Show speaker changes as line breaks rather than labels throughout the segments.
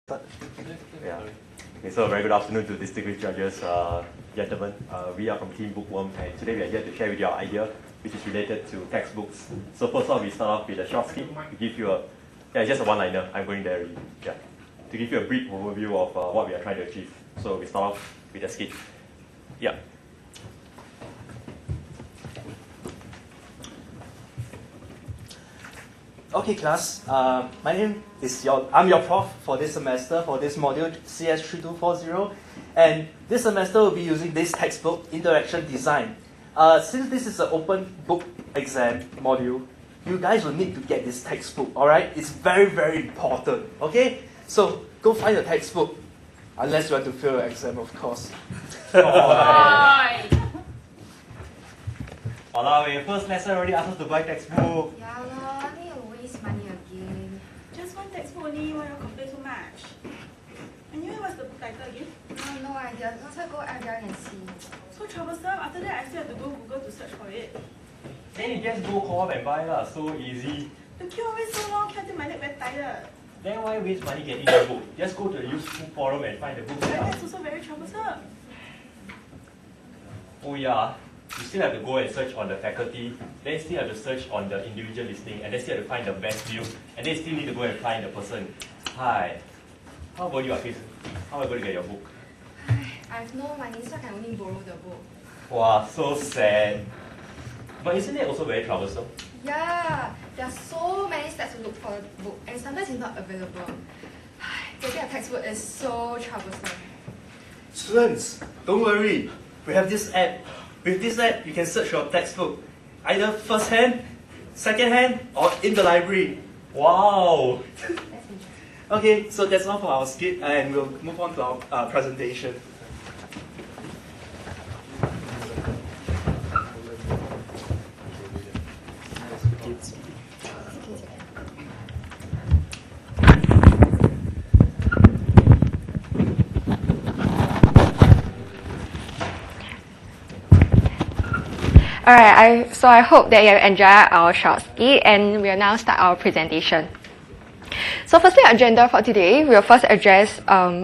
Yeah. Okay, so very good afternoon to distinguished judges, gentlemen. We are from Team Bookworm, and today we are here to share with you our idea, which is related to textbooks. So first off, we start off with a short skit to give you it's just a one-liner. I'm going there already. Yeah, to give you a brief overview of what we are trying to achieve. So we start off with a skit. Yeah.
Okay, class. My name is I'm your prof for this semester for this module CS3240, and this semester we'll be using this textbook, Interaction Design. Since this is an open book exam module, you guys will need to get this textbook. All right, it's very, very important. Okay, so go find the textbook, unless you want to fail your exam, of course.
Walao, first lesson already asked us to buy textbook.
Yeah, lor, then you waste money again.
Just one textbook only, why you complain so much? Anyway, what's the book title again?
No idea. Let's go IBR and see.
So troublesome. After that, I still have to go Google to search for it.
Then you just go co-op and buy lah, so easy.
The queue always so long, can't take my leg very tired.
Then why waste money getting the book? Just go to the useful forum and find the book
But
there.
that's also very troublesome.
Oh yeah, you still have to go and search on the faculty, then still have to search on the individual listing, and then still have to find the best deal, and then still need to go and find the person. Hi, how about you, Afis? How are you going to get your book?
I have no money, so I can only borrow the book.
Wow, so sad. But isn't it also very troublesome?
Yeah, there are so many steps to look for a book, and sometimes it's not available. Getting a textbook is so troublesome.
Students, don't worry. We have this app. With this app, you can search your textbook, either first hand, second hand, or in the library.
Wow!
That's interesting.
Okay, so that's all for our skit, and we'll move on to our presentation.
Alright, so I hope that you have enjoyed our short skit, and we'll now start our presentation. So firstly, agenda for today, we'll first address,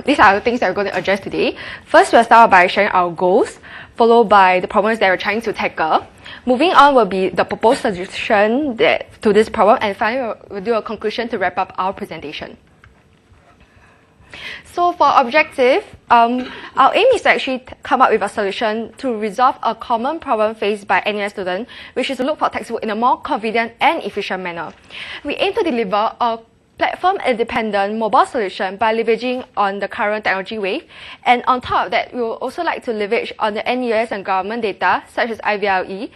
these are the things that we're going to address today. First, we'll start by sharing our goals, followed by the problems that we're trying to tackle. Moving on will be the proposed solution to this problem, and finally, we'll do a conclusion to wrap up our presentation. So for objective, our aim is to actually come up with a solution to resolve a common problem faced by NUS students, which is to look for textbook in a more convenient and efficient manner. We aim to deliver a platform-independent mobile solution by leveraging on the current technology wave, and on top of that, we would also like to leverage on the NUS and government data such as IVLE,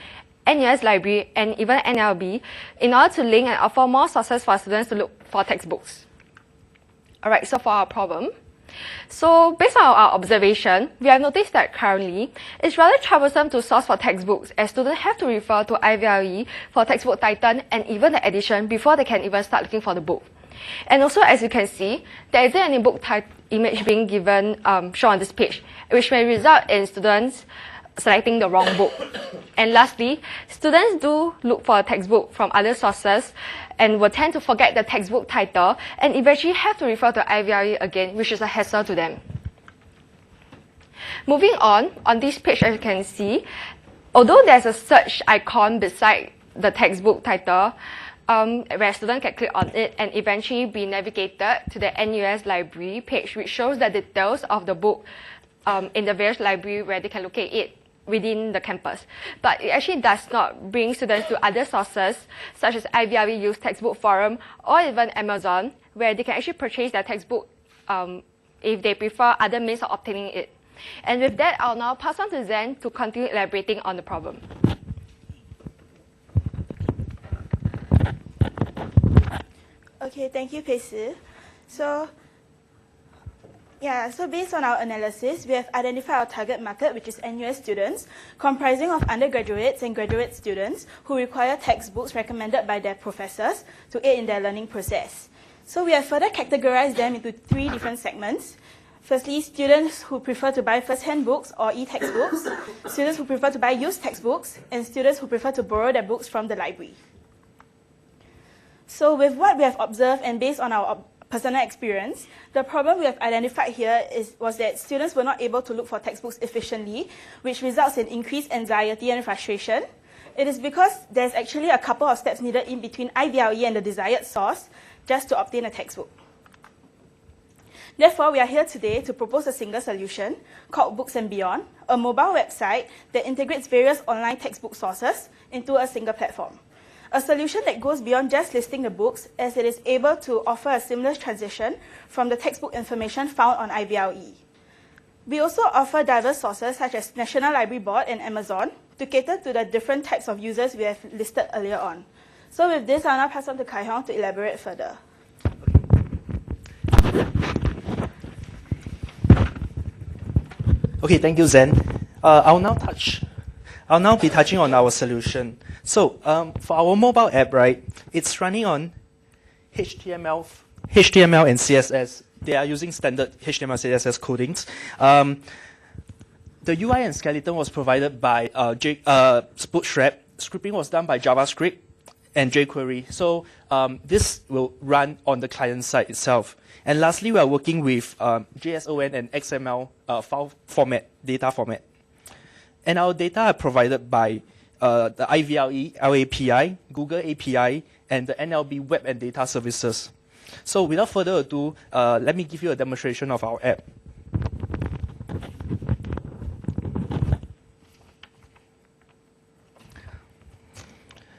NUS Library, and even NLB in order to link and offer more sources for students to look for textbooks. Alright, so for our problem. So based on our observation, we have noticed that currently, it's rather troublesome to source for textbooks as students have to refer to IVLE for textbook title and even the edition before they can even start looking for the book. And also, as you can see, there isn't any book image being given shown on this page, which may result in students selecting the wrong book. And lastly, students do look for a textbook from other sources and will tend to forget the textbook title and eventually have to refer to IVRE again, which is a hassle to them. Moving on this page, as you can see, although there's a search icon beside the textbook title, where students can click on it and eventually be navigated to the NUS library page, which shows the details of the book in the various library where they can locate it within the campus. But it actually does not bring students to other sources such as IVRE Youth Textbook Forum or even Amazon, where they can actually purchase their textbook if they prefer other means of obtaining it. And with that, I'll now pass on to Zen to continue elaborating on the problem.
Okay, thank you, Pei Si. So based on our analysis, we have identified our target market, which is NUS students, comprising of undergraduates and graduate students who require textbooks recommended by their professors to aid in their learning process. So we have further categorized them into 3 different segments. Firstly, students who prefer to buy first-hand books or e-textbooks, students who prefer to buy used textbooks, and students who prefer to borrow their books from the library. So with what we have observed and based on our personal experience, the problem we have identified here was that students were not able to look for textbooks efficiently, which results in increased anxiety and frustration. It is because there's actually a couple of steps needed in between IVLE and the desired source just to obtain a textbook. Therefore, we are here today to propose a single solution called Books and Beyond, a mobile website that integrates various online textbook sources into a single platform. A solution that goes beyond just listing the books, as it is able to offer a seamless transition from the textbook information found on IVLE. We also offer diverse sources such as National Library Board and Amazon to cater to the different types of users we have listed earlier on. So with this, I'll now pass on to Kai Hong to elaborate further.
Okay, thank you, Zen. I'll now be touching on our solution. So for our mobile app, right, it's running on HTML and CSS. They are using standard HTML CSS codings. The UI and skeleton was provided by Bootstrap. Scripting was done by JavaScript and jQuery. So this will run on the client side itself. And lastly, we are working with JSON and XML file format, data format. And our data are provided by the IVLE, LAPI, Google API, and the NLB Web and Data Services. So without further ado, let me give you a demonstration of our app.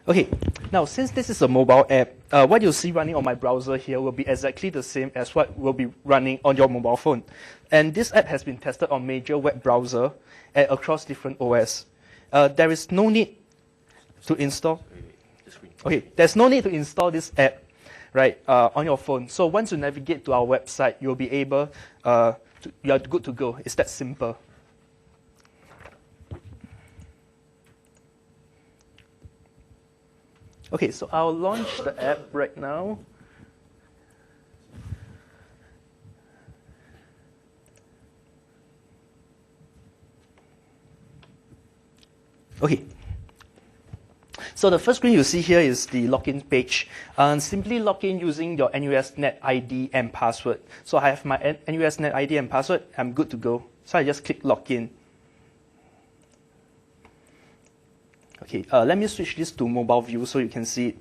Okay, now since this is a mobile app, what you'll see running on my browser here will be exactly the same as what will be running on your mobile phone. And this app has been tested on major web browser and across different OS. There is no need to install. Okay, there's no need to install this app, right, on your phone. So once you navigate to our website, you'll be able you are good to go. It's that simple. Okay, so I'll launch the app right now. Okay. So the first screen you see here is the login page. Simply log in using your NUS Net ID and password. So I have my NUS Net ID and password. I'm good to go. So I just click login. Okay, let me switch this to mobile view so you can see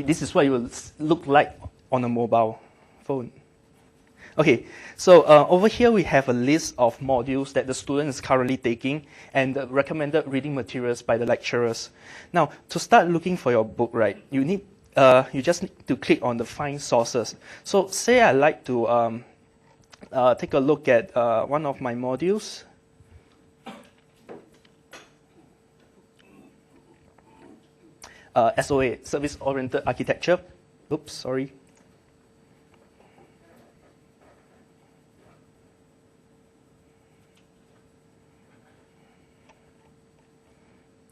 this is what you will look like on a mobile phone. Okay, so over here we have a list of modules that the student is currently taking and the recommended reading materials by the lecturers. Now, to start looking for your book, right, you just need to click on the Find Sources. So say I like to take a look at one of my modules. SOA, Service-Oriented Architecture. Oops, sorry.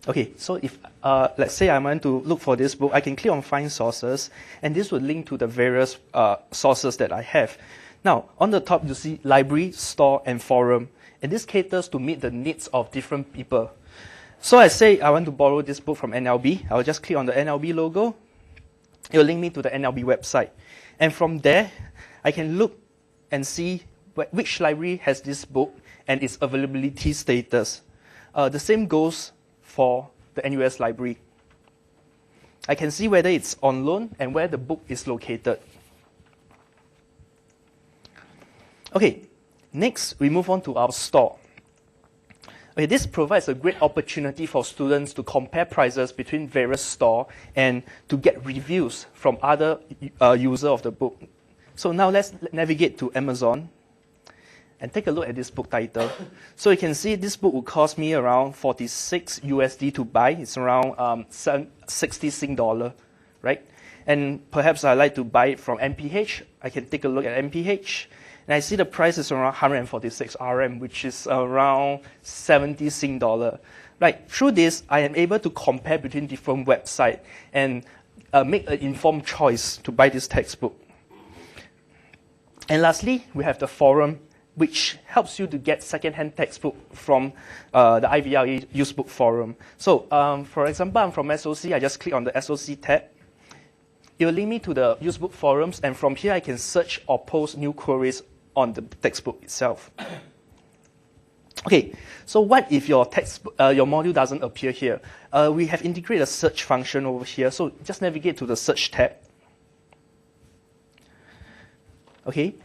Okay, so if let's say I want to look for this book, I can click on Find Sources, and this will link to the various sources that I have. Now, on the top, you see Library, Store, and Forum, and this caters to meet the needs of different people. So I say I want to borrow this book from NLB. I'll just click on the NLB logo. It will link me to the NLB website. And from there, I can look and see which library has this book and its availability status. The same goes for the NUS library. I can see whether it's on loan and where the book is located. Okay, next we move on to our store. Okay, this provides a great opportunity for students to compare prices between various stores and to get reviews from other users of the book. So now let's navigate to Amazon and take a look at this book title. So you can see this book will cost me around 46 USD to buy. It's around 60 Sing dollar, right? And perhaps I like to buy it from MPH. I can take a look at MPH. And I see the price is around 146 RM, which is around 70 Sing dollar. Right, through this, I am able to compare between different websites and make an informed choice to buy this textbook. And lastly, we have the forum, which helps you to get second-hand textbook from the IVLE Usebook Forum. So, for example, I'm from SOC. I just click on the SOC tab. it will link me to the usebook forums, and from here I can search or post new queries on the textbook itself. Okay, so what if your your module doesn't appear here? We have integrated a search function over here, so just navigate to the search tab. Okay.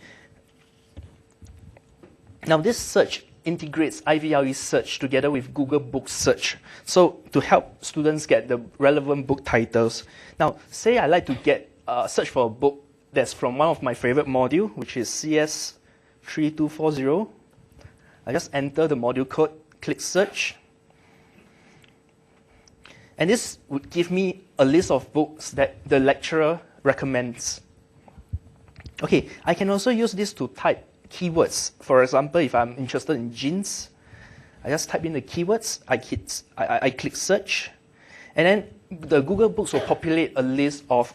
Now this search integrates IVLE search together with Google Book Search, so to help students get the relevant book titles. Now, say I like to get search for a book that's from one of my favorite module, which is CS3240. I just enter the module code, click search, and this would give me a list of books that the lecturer recommends. Okay, I can also use this to type keywords. For example, if I'm interested in jeans, I just type in the keywords, I click search, and then the Google Books will populate a list of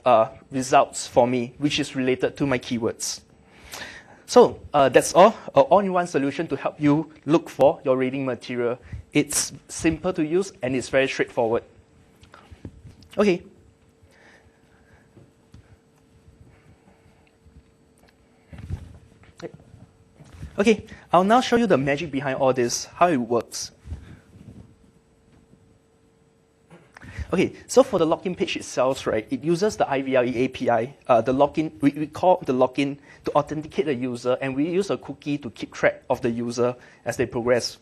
results for me, which is related to my keywords. So that's all, an all-in-one solution to help you look for your reading material. It's simple to use and it's very straightforward. Okay. Okay, I'll now show you the magic behind all this, how it works. Okay, so for the login page itself, right, it uses the IVLE API, the login, we call the login to authenticate the user, and we use a cookie to keep track of the user as they progress.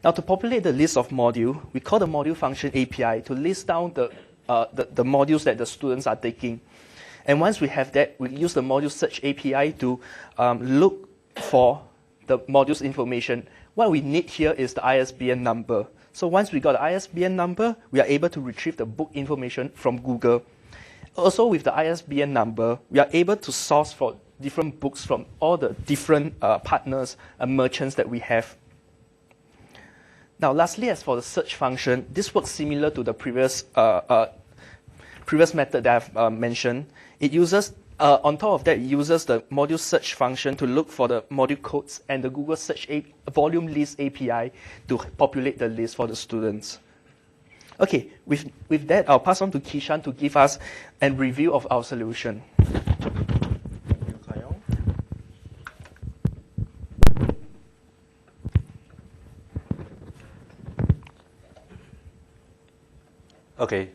Now, to populate the list of module, we call the module function API to list down the modules that the students are taking. And once we have that, we use the module search API to look for the module's information. What we need here is the ISBN number. So once we got the ISBN number, we are able to retrieve the book information from Google. Also, with the ISBN number, we are able to source for different books from all the different partners and merchants that we have. Now, lastly, as for the search function, this works similar to the previous method that I've mentioned. It uses, on top of that, it uses the module search function to look for the module codes and the Google Search Volume List API to populate the list for the students. Okay, with that, I'll pass on to Kishan to give us a review of our solution.
Okay,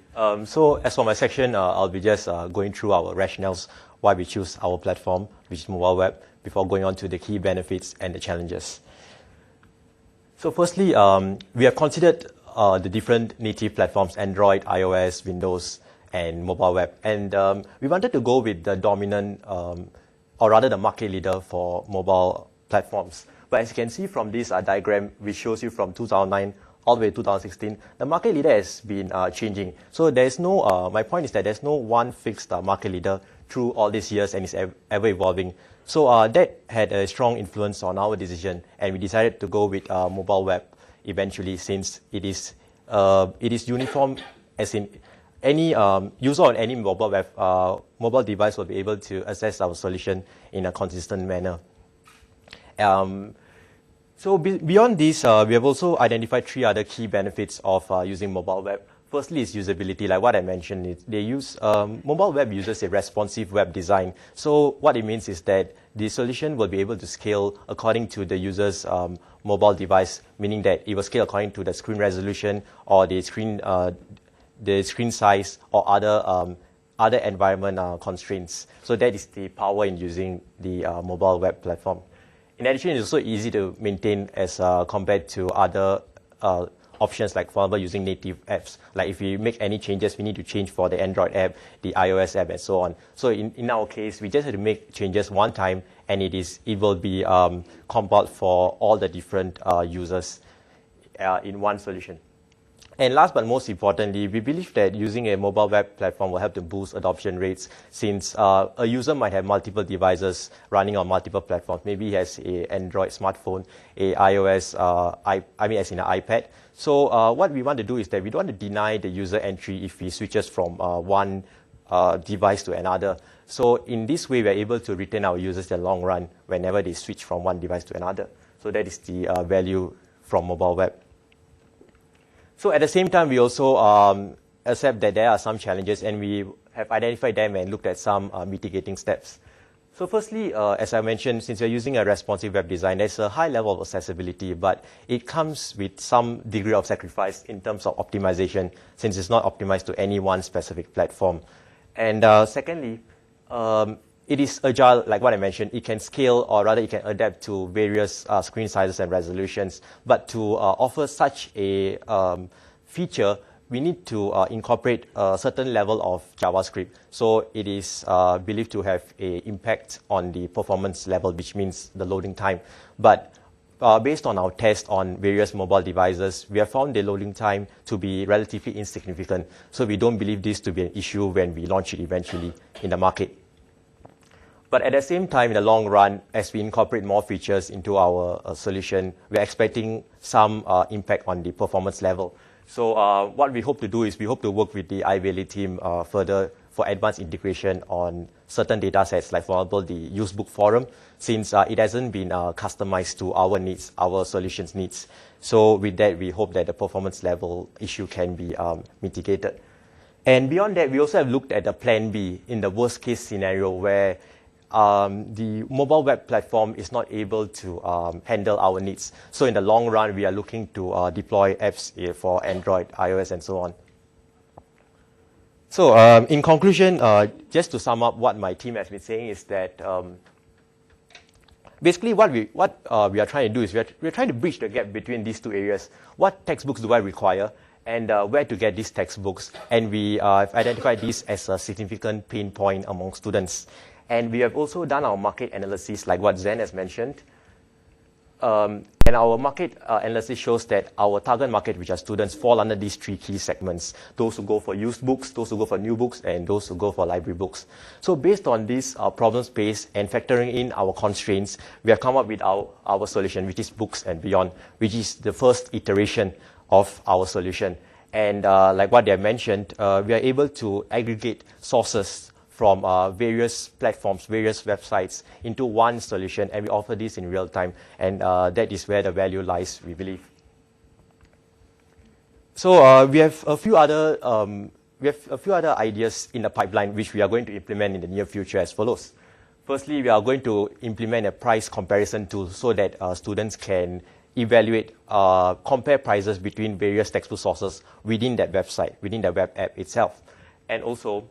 so as for my section, I'll be just going through our rationales, why we choose our platform, which is mobile web, before going on to the key benefits and the challenges. So firstly, we have considered the different native platforms, Android, iOS, Windows, and mobile web. And we wanted to go with the dominant, or rather the market leader for mobile platforms. But as you can see from this diagram, which shows you from 2009 all the way to 2016, the market leader has been changing. So there's no, my point is that there's no one fixed market leader through all these years, and it's ever evolving. So that had a strong influence on our decision, and we decided to go with mobile web eventually, since it is uniform, as in any user on any mobile web mobile device will be able to access our solution in a consistent manner. So beyond this, we have also identified 3 other key benefits of using mobile web. Firstly is usability, like what I mentioned. Mobile web uses a responsive web design. So what it means is that the solution will be able to scale according to the user's mobile device, meaning that it will scale according to the screen resolution or the screen size or other environment constraints. So that is the power in using the mobile web platform. In addition, it's also easy to maintain as compared to other options, like for example using native apps. Like if we make any changes, we need to change for the Android app, the iOS app, and so on. So in our case, we just have to make changes one time, and it will be compiled for all the different users in one solution. And last but most importantly, we believe that using a mobile web platform will help to boost adoption rates, since a user might have multiple devices running on multiple platforms. Maybe he has an Android smartphone, a iOS, as in an iPad. So what we want to do is that we don't want to deny the user entry if he switches from one device to another. So in this way, we're able to retain our users in the long run whenever they switch from one device to another. So that is the value from mobile web. So at the same time, we also accept that there are some challenges, and we have identified them and looked at some mitigating steps. So firstly, as I mentioned, since we're using a responsive web design, there's a high level of accessibility, but it comes with some degree of sacrifice in terms of optimization, since it's not optimized to any one specific platform. And secondly, it is agile, like what I mentioned. It can scale, or rather it can adapt to various screen sizes and resolutions. But to offer such a feature, we need to incorporate a certain level of JavaScript. So it is believed to have an impact on the performance level, which means the loading time. But based on our test on various mobile devices, we have found the loading time to be relatively insignificant. So we don't believe this to be an issue when we launch it eventually in the market. But at the same time, in the long run, as we incorporate more features into our solution, we're expecting some impact on the performance level. So what we hope to do is we hope to work with the iValley team further for advanced integration on certain data sets, like for example, the used book forum, since it hasn't been customized to our needs, our solutions needs. So with that, we hope that the performance level issue can be mitigated. And beyond that, we also have looked at the plan B in the worst case scenario where the mobile web platform is not able to handle our needs. So in the long run, we are looking to deploy apps for Android, iOS, and so on. So in conclusion, just to sum up what my team has been saying is that basically what we are trying to do is we're trying to bridge the gap between these two areas. What textbooks do I require, and where to get these textbooks? And we have identified this as a significant pain point among students. And we have also done our market analysis, like what Zen has mentioned. And our market analysis shows that our target market, which are students, fall under these three key segments: those who go for used books, those who go for new books, and those who go for library books. So based on this problem space and factoring in our constraints, we have come up with our solution, which is Books and Beyond, which is the first iteration of our solution. And like what they have mentioned, we are able to aggregate sources from various platforms, various websites into one solution, and we offer this in real time, and that is where the value lies, we believe. So we have a few other ideas in the pipeline which we are going to implement in the near future as follows. Firstly, we are going to implement a price comparison tool so that students can evaluate, compare prices between various textbook sources within that website, within the web app itself. And also,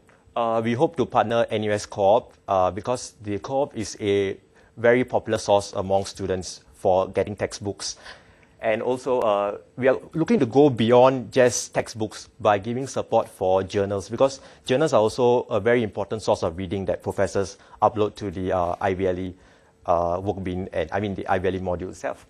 we hope to partner NUS Co-op because the Co-op is a very popular source among students for getting textbooks. And also, we are looking to go beyond just textbooks by giving support for journals, because journals are also a very important source of reading that professors upload to the iValley workbin, and the iValley module itself.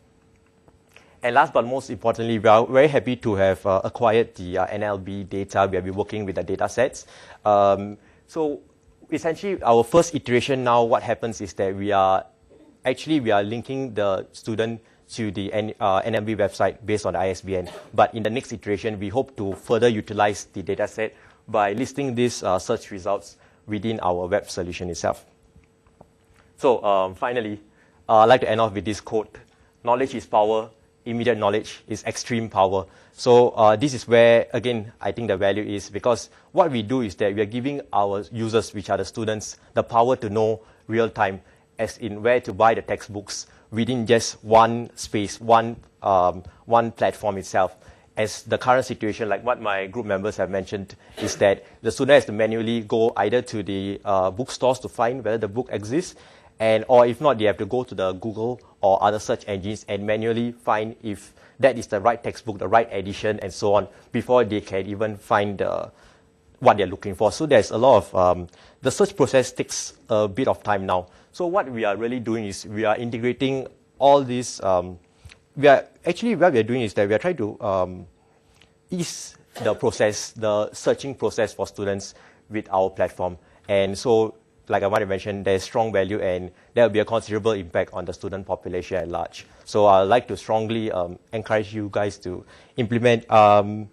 And last but most importantly, we are very happy to have acquired the NLB data. We have been working with the data sets. So essentially, our first iteration now, what happens is that we are linking the student to the NLB website based on the ISBN. But in the next iteration, we hope to further utilize the data set by listing these search results within our web solution itself. So finally, I'd like to end off with this quote: "Knowledge is power. Immediate knowledge is extreme power." So this is where, again, I think the value is, because what we do is that we are giving our users, which are the students, the power to know real time, as in where to buy the textbooks within just one space, one platform itself. As the current situation, like what my group members have mentioned, is that the student has to manually go either to the bookstores to find whether the book exists, or if not, they have to go to the Google or other search engines and manually find if that is the right textbook, the right edition, and so on, before they can even find what they're looking for. So there's a lot of, the search process takes a bit of time now. So what we are really doing is we are integrating all these, what we are doing is that we are trying to ease the process, the searching process for students with our platform. And so, like I want to mention, there's strong value, and there will be a considerable impact on the student population at large. So I'd like to strongly encourage you guys to implement,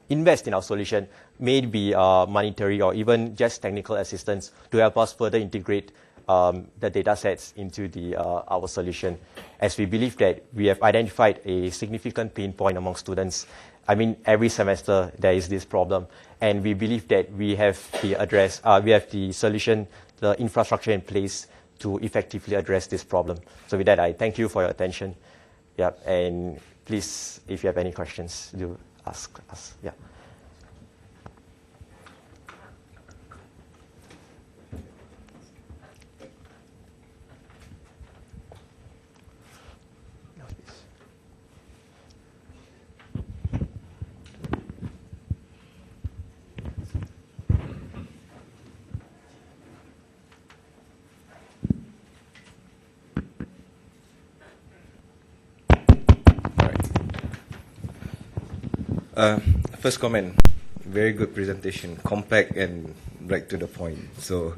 invest in our solution, maybe monetary or even just technical assistance to help us further integrate the data sets into our solution, as we believe that we have identified a significant pain point among students. I mean, every semester there is this problem, and we believe that we have the solution, the infrastructure in place to effectively address this problem. So with that, I thank you for your attention. Yeah, and please, if you have any questions, do ask us. Yeah.
First comment, very good presentation, compact and right to the point. So,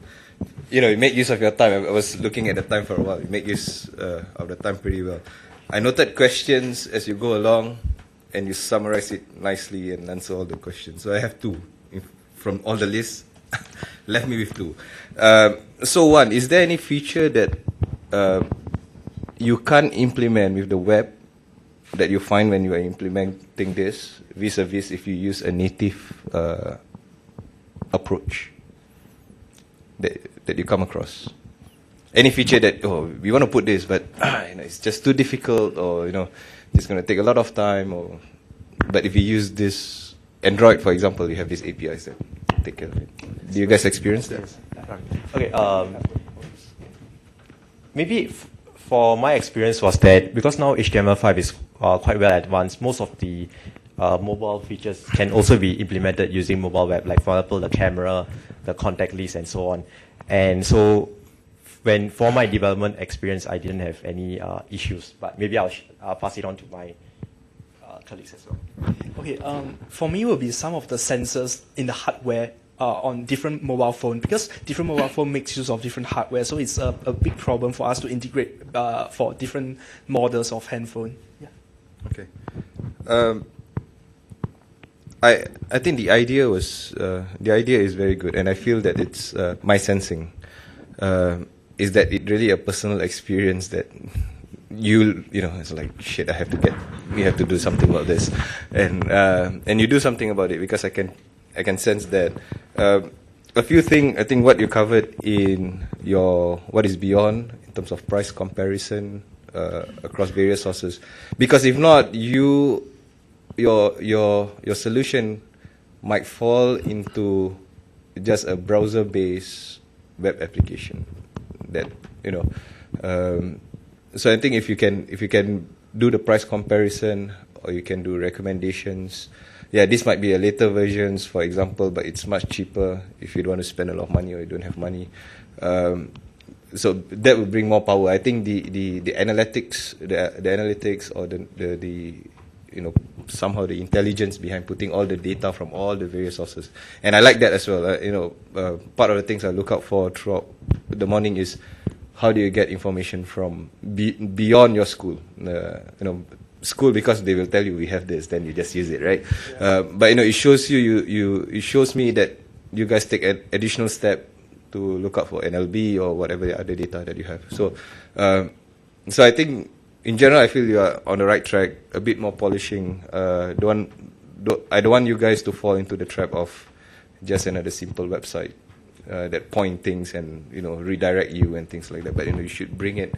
you make use of your time. I was looking at the time for a while. You make use of the time pretty well. I noted questions as you go along, and you summarize it nicely and answer all the questions. So I have two from all the lists. Left me with two. So one, is there any feature that you can't implement with the web that you find when you are implementing this, vis-a-vis if you use a native approach that you come across? Any feature that, we want to put this, but it's just too difficult, or it's going to take a lot of time, but if you use this Android, for example, you have these APIs that take care of it. Do you guys experience that?
Okay. Maybe for my experience was that because now HTML5 is quite well advanced, most of the mobile features can also be implemented using mobile web, like for example the camera, the contact list, and so on. And so for my development experience, I didn't have any issues, but maybe I'll pass it on to my colleagues as well.
Okay, for me, it will be some of the sensors in the hardware on different mobile phone, because different mobile phone makes use of different hardware, so it's a big problem for us to integrate for different models of handphone. Yeah.
Okay. I think the idea is very good, and I feel that it's my sensing is that it really a personal experience that it's like, shit, we have to do something about this, and you do something about it, because I can sense that a few things. I think what you covered in your what is beyond in terms of price comparison across various sources, because if not, your solution might fall into just a browser-based web application. So I think if you can do the price comparison, or you can do recommendations. Yeah, this might be a later versions, for example, but it's much cheaper if you don't want to spend a lot of money or you don't have money. So that would bring more power. I think the analytics, the analytics, or the somehow the intelligence behind putting all the data from all the various sources, and I like that as well. Part of the things I look out for throughout the morning is how do you get information from beyond your school. School, because they will tell you we have this, then you just use it, right? Yeah. But it shows it shows me that you guys take an additional step to look out for NLB or whatever the other data that you have. So, so I think in general, I feel you are on the right track. A bit more polishing. I don't want you guys to fall into the trap of just another simple website that point things and redirect you and things like that. But you should bring it.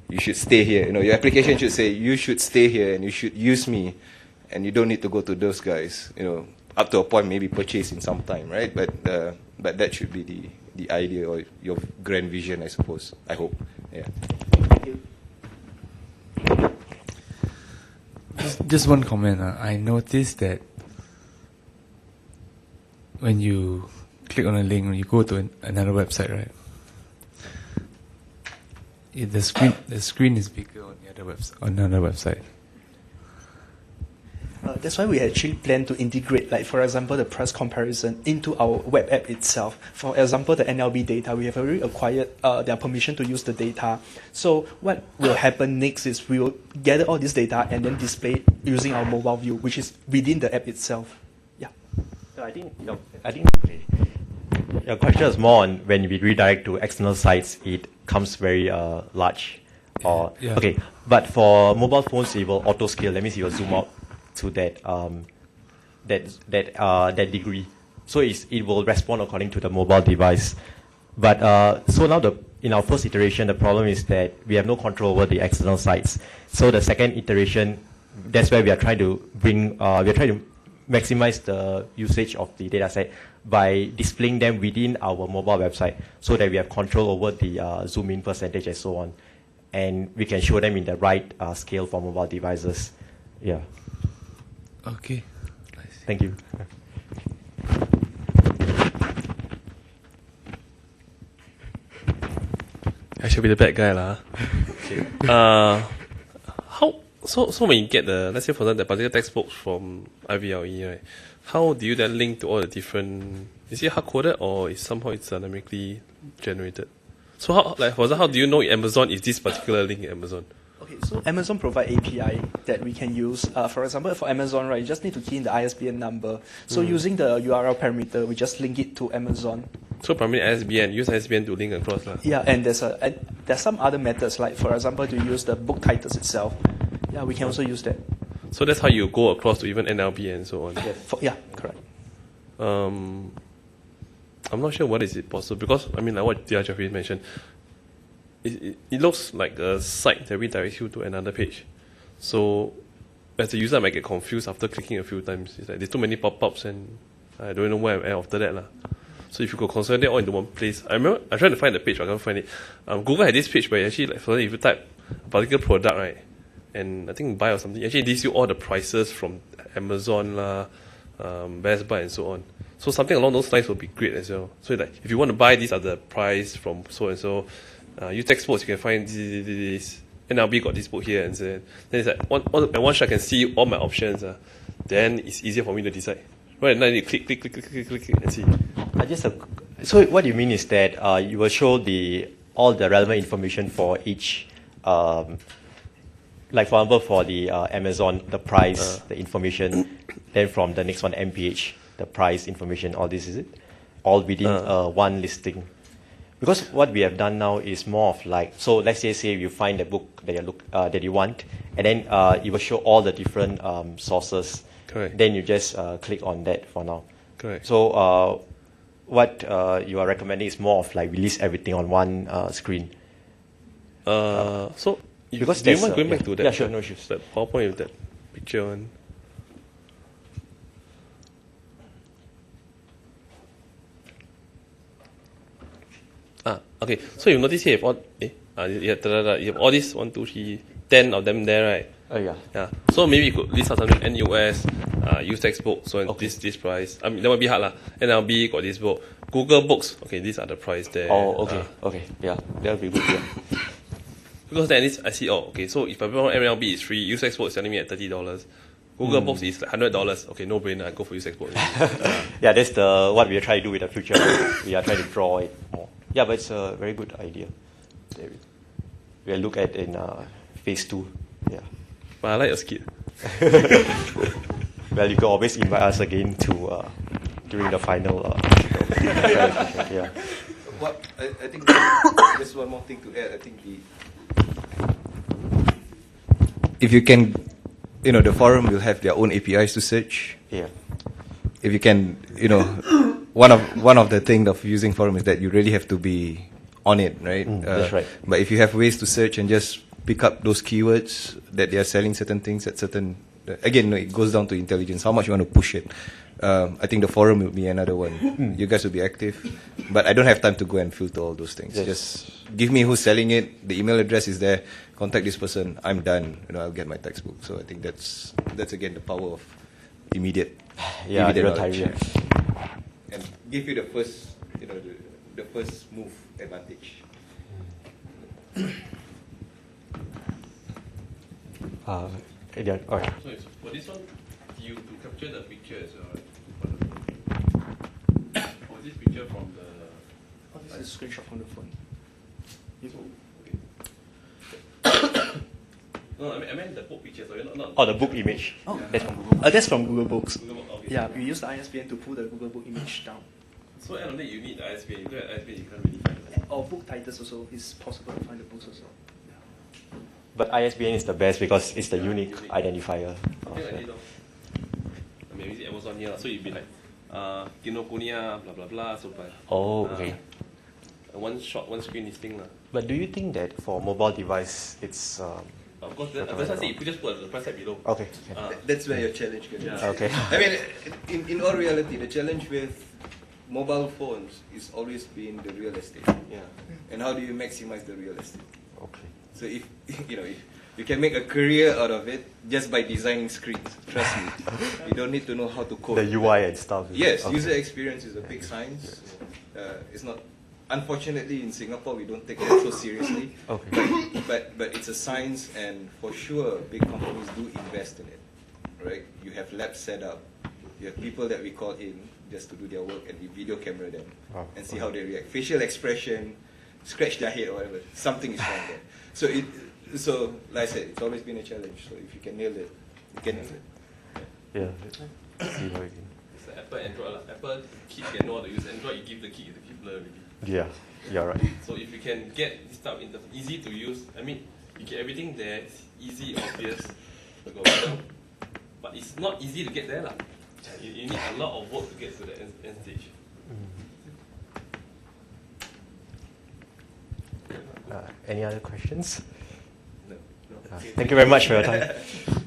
You should stay here. Your application should say you should stay here and you should use me, and you don't need to go to those guys. Up to a point, maybe purchase in some time, right? But that should be the idea or your grand vision, I suppose. I hope. Yeah.
Thank you.
Just one comment. I noticed that when you click on a link, when you go to another website, right? The screen is bigger on the other on another website.
That's why we actually plan to integrate, like for example, the price comparison into our web app itself. For example, the NLB data, we have already acquired their permission to use the data. So what will happen next is we will gather all this data and then display it using our mobile view, which is within the app itself. Yeah.
So I think your question is more on when we redirect to external sites, it becomes very large. Or
Yeah.
okay, but for mobile phones, it will auto scale. That means it will zoom out to that degree. So it will respond according to the mobile device. But so now in our first iteration, the problem is that we have no control over the external sites. So the second iteration, that's where we are trying to maximize the usage of the dataset by displaying them within our mobile website, so that we have control over the zoom in percentage and so on, and we can show them in the right scale for mobile devices. Yeah.
Okay.
Thank you.
I should be the bad guy lah. So when you get let's say for example, the particular textbooks from IVLE, right? How do you then link to all the different? Is it hard coded or is somehow it's dynamically generated? So how, like for example, how do you know Amazon is this particular link in Amazon?
Okay, so Amazon provide API that we can use. For example, for Amazon, right, you just need to key in the ISBN number. So using the URL parameter, we just link it to Amazon.
So primarily ISBN, use ISBN to link across lah.
Yeah, and there's some other methods, like for example, to use the book titles itself. Yeah, we can also use that.
So that's how you go across to even NLB and so on.
Yeah, correct.
I'm not sure what is it possible, because I mean like what Jeffrey mentioned, it looks like a site that redirects you to another page. So as a user, I might get confused after clicking a few times. It's like there's too many pop-ups and I don't know where I'm at after that lah. So if you could consolidate all into one place, I remember I tried to find the page, but I can't find it. Google had this page where actually, like, for example, if you type a particular product, right, and I think buy or something, actually it gives you all the prices from Amazon lah, Best Buy and so on. So something along those lines would be great as well. So like, if you want to buy these are the price from so and so, you textbooks, you can find this. NLB got this book here, and so then it's like one shot I can see all my options. Then it's easier for me to decide. Right now you click and see.
So what you mean is that you will show all the relevant information for each, like for example for the Amazon, the price, the information, then from the next one MPH, the price information, all this, is it? All within one listing. Because what we have done now is more of like, so let's say you find the book that you want, and then it will show all the different sources.
Correct.
Then you just click on that for now.
Correct.
So what you are recommending is more of like release everything on one screen.
So
because
do you mind going back to that?
Yeah, sure, no issues.
That PowerPoint with that picture one. Okay. So you notice here, you have all these 1, 2, 3, 10 of them there, right?
Yeah.
Yeah. So maybe you could list out something NUS, use textbook, so okay. this price. I mean that might be hard lah. NLB got this book. Google Books, okay, these are the price there.
Oh, okay, okay, yeah, that would be good. Yeah.
Because then at least I see, okay, so if I want NLB is free, use textbook is selling me at $30. Google Books is like $100. Okay, no brainer. I go for use textbook.
Yeah, that's what we are trying to do with the future. We are trying to draw it more. Yeah, but it's a very good idea. We'll look at in phase 2. Yeah.
But I like your skit.
Well, you can always invite us again to during the final. Yeah.
What I think there's one more thing to add. I think if you can, the forum will have their own APIs to search.
Yeah.
If you can, one of the things of using forum is that you really have to be on it, right?
That's right.
But if you have ways to search and just pick up those keywords that they are selling certain things at certain, again, it goes down to intelligence, how much you want to push it. I think the forum will be another one. You guys will be active, but I don't have time to go and filter all those things.
Yes.
Just give me who's selling it, the email address is there, contact this person, I'm done, I'll get my textbook. So I think that's again the power of immediate knowledge. And give you the first, the first move advantage.
All right.
So for this one, you to capture the picture as well, right? Or is this picture from the...
This is a screenshot from the phone.
No, I meant the book picture, so you're not...
Oh, the book image.
Oh,
That's from Google.
that's from Google Books.
Google Book, okay.
Yeah, we use the ISBN to pull the Google Book image down.
So end of the day, you need the ISBN. You don't have ISBN, you can't really find that.
or book titles also, it's possible to find the books also.
But ISBN is the best because it's the unique identifier.
Something like this, though. I mean, using Amazon here, so you'd be like, Kinokuniya, blah blah blah, so by.
Oh, okay.
One shot, one screen listing.
But do you think that for mobile device, it's...
of course, that's why I say, you just put the price tag below.
Okay.
That's where your challenge comes in.
Yeah.
Okay.
I mean, in all reality, the challenge with mobile phones is always been the real estate.
Yeah.
And how do you maximize the real estate?
Okay.
So if if you can make a career out of it just by designing screens, trust me, you don't need to know how to code.
The UI and stuff.
Yes,
okay.
user experience is a big science. It's not. Unfortunately, in Singapore, we don't take that so seriously.
Okay.
But it's a science, and for sure, big companies do invest in it. Right? You have labs set up. You have people that we call in just to do their work, and we video camera them and see how they react. Facial expression, scratch their head or whatever. Something is wrong there. So like I said, it's always been a challenge. So if you can nail it, you can nail it.
Yeah. See how it
It's like Apple, Android. Apple kids can know how to use Android, you give the key blur already.
Yeah, you're right.
So if you can get this stuff in the easy to use, I mean, you get everything there, it's easy, obvious, but it's not easy to get there. You need a lot of work to get to the end stage.
Any other questions?
No.
Thank you very much for your time.